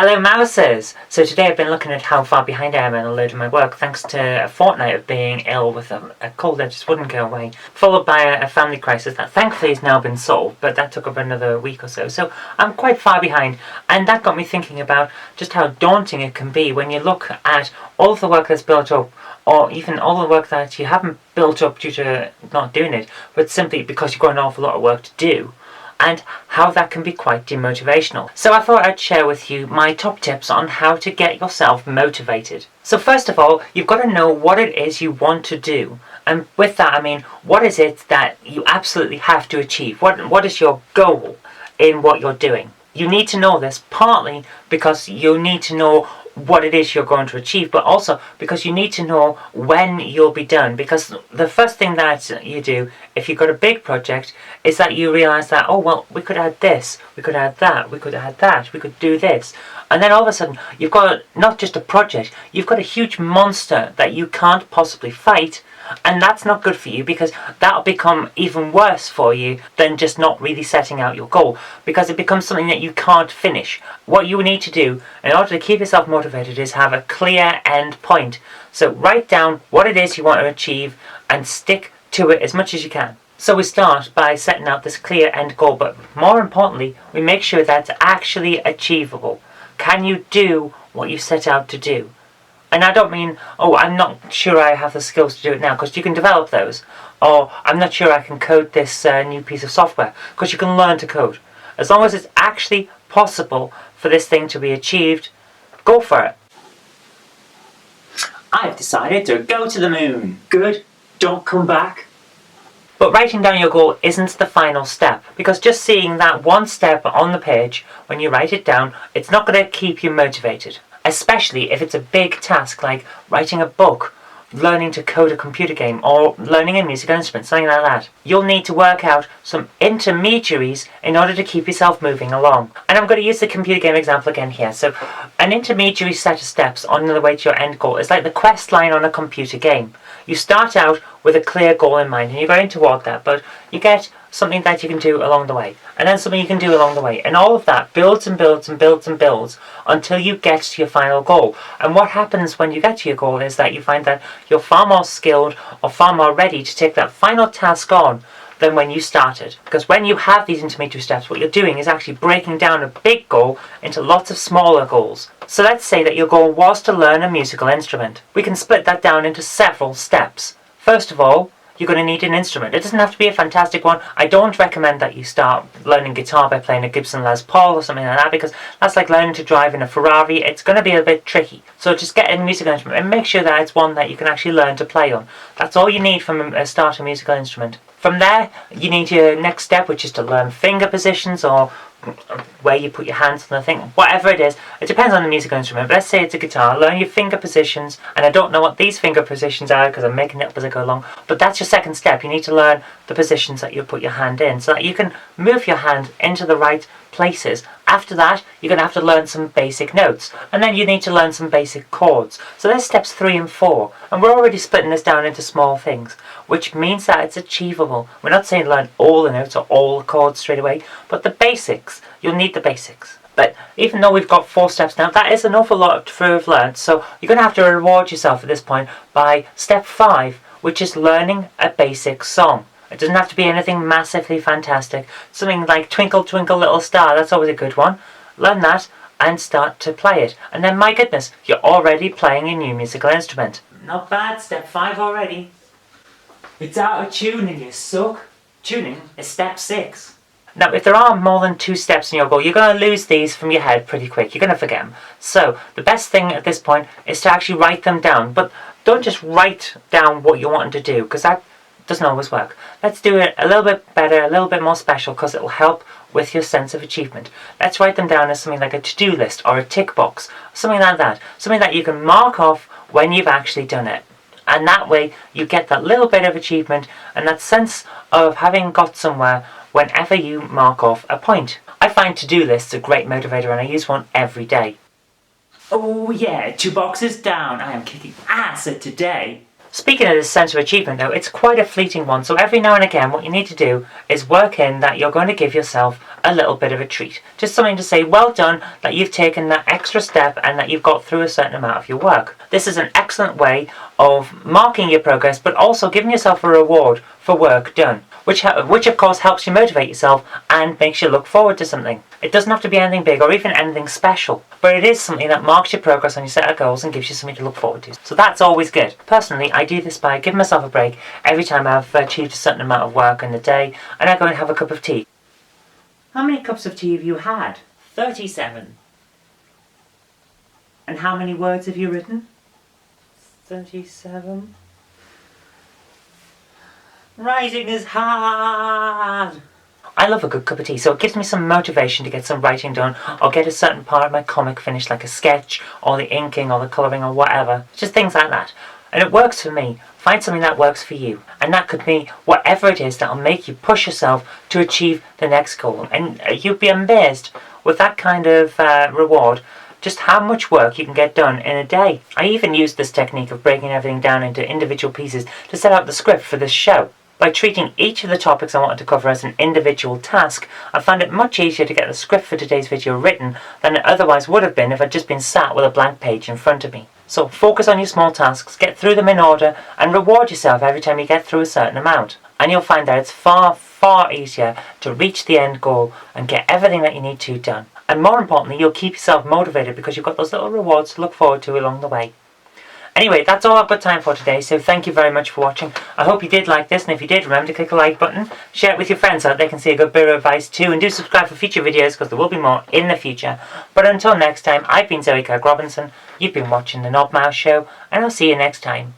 Hello Mousers! So today I've been looking at how far behind I am in a load of my work thanks to a fortnight of being ill with a cold that just wouldn't go away, followed by a family crisis that thankfully has now been solved, but that took up another week or so. So I'm quite far behind, and that got me thinking about just how daunting it can be when you look at all of the work that's built up, or even all the work that you haven't built up due to not doing it, but simply because you've got an awful lot of work to do, and how that can be quite demotivational. So I thought I'd share with you my top tips on how to get yourself motivated. So first of all, you've got to know what it is you want to do. And with that I mean, what is it that you absolutely have to achieve? What is your goal in what you're doing? You need to know this partly because you need to know what it is you're going to achieve, but also because you need to know when you'll be done. Because the first thing that you do if you've got a big project is that you realise that, oh well, we could add this, we could add that, we could add that, we could do this, and then all of a sudden you've got not just a project, you've got a huge monster that you can't possibly fight. And that's not good for you, because that'll become even worse for you than just not really setting out your goal, because it becomes something that you can't finish. What you need to do in order to keep yourself motivated is have a clear end point. So write down what it is you want to achieve and stick to it as much as you can. So we start by setting out this clear end goal, but more importantly, we make sure that's actually achievable. Can you do what you set out to do? And I don't mean, oh, I'm not sure I have the skills to do it now, because you can develop those. Or, I'm not sure I can code this new piece of software, because you can learn to code. As long as it's actually possible for this thing to be achieved, go for it. I've decided to go to the moon. Good, don't come back. But writing down your goal isn't the final step, because just seeing that one step on the page, when you write it down, it's not going to keep you motivated. Especially if it's a big task like writing a book, learning to code a computer game, or learning a musical instrument, something like that. You'll need to work out some intermediaries in order to keep yourself moving along. And I'm going to use the computer game example again here. So an intermediary set of steps on the way to your end goal is like the quest line on a computer game. You start out with a clear goal in mind and you're going toward that, but you get something that you can do along the way, and then something you can do along the way, and all of that builds and builds and builds and builds until you get to your final goal. And what happens when you get to your goal is that you find that you're far more skilled or far more ready to take that final task on than when you started. Because when you have these intermediate steps, what you're doing is actually breaking down a big goal into lots of smaller goals. So let's say that your goal was to learn a musical instrument. We can split that down into several steps. First of all, you're going to need an instrument. It doesn't have to be a fantastic one. I don't recommend that you start learning guitar by playing a Gibson Les Paul or something like that, because that's like learning to drive in a Ferrari. It's going to be a bit tricky. So just get a musical instrument and make sure that it's one that you can actually learn to play on. That's all you need from a starter musical instrument. From there, you need your next step, which is to learn finger positions, or where you put your hands on the thing, whatever it is. It depends on the musical instrument, but let's say it's a guitar. Learn your finger positions, and I don't know what these finger positions are because I'm making it up as I go along, but that's your second step. You need to learn the positions that you put your hand in so that you can move your hand into the right places. After that, you're going to have to learn some basic notes, and then you need to learn some basic chords. So there's steps 3 and 4, and we're already splitting this down into small things, which means that it's achievable. We're not saying learn all the notes or all the chords straight away, but the basics. You'll need the basics. But even though we've got 4 steps now, that is an awful lot to have learned, so you're going to have to reward yourself at this point by step 5, which is learning a basic song. It doesn't have to be anything massively fantastic. Something like Twinkle Twinkle Little Star, that's always a good one. Learn that and start to play it. And then, my goodness, you're already playing a new musical instrument. Not bad, step 5 already. It's out of tuning, you suck. Tuning is step 6. Now, if there are more than 2 steps in your goal, you're going to lose these from your head pretty quick. You're going to forget them. So, the best thing at this point is to actually write them down. But don't just write down what you want to do, because that doesn't always work. Let's do it a little bit better, a little bit more special, because it will help with your sense of achievement. Let's write them down as something like a to-do list or a tick box, something like that. Something that you can mark off when you've actually done it. And that way you get that little bit of achievement and that sense of having got somewhere whenever you mark off a point. I find to-do lists a great motivator, and I use one every day. Oh yeah, 2 boxes down. I am kicking ass at today. Speaking of this sense of achievement though, it's quite a fleeting one, so every now and again what you need to do is work in that you're going to give yourself a little bit of a treat. Just something to say, well done, that you've taken that extra step and that you've got through a certain amount of your work. This is an excellent way of marking your progress, but also giving yourself a reward for work done, which of course helps you motivate yourself and makes you look forward to something. It doesn't have to be anything big or even anything special, but it is something that marks your progress on your set of goals and gives you something to look forward to. So that's always good. Personally, I do this by giving myself a break every time I've achieved a certain amount of work in the day, and I go and have a cup of tea. How many cups of tea have you had? 37. And how many words have you written? 37. Writing is hard! I love a good cup of tea, so it gives me some motivation to get some writing done or get a certain part of my comic finished, like a sketch or the inking or the colouring or whatever. Just things like that. And it works for me. Find something that works for you. And that could be whatever it is that'll make you push yourself to achieve the next goal. And you'd be amazed with that kind of reward just how much work you can get done in a day. I even used this technique of breaking everything down into individual pieces to set out the script for this show. By treating each of the topics I wanted to cover as an individual task, I found it much easier to get the script for today's video written than it otherwise would have been if I'd just been sat with a blank page in front of me. So focus on your small tasks, get through them in order, and reward yourself every time you get through a certain amount. And you'll find that it's far, far easier to reach the end goal and get everything that you need to done. And more importantly, you'll keep yourself motivated because you've got those little rewards to look forward to along the way. Anyway, that's all I've got time for today, so thank you very much for watching. I hope you did like this, and if you did, remember to click the like button, share it with your friends so that they can see a good bit of advice too, and do subscribe for future videos because there will be more in the future. But until next time, I've been Kirk-Robinson, you've been watching The Knob Mouse Show, and I'll see you next time.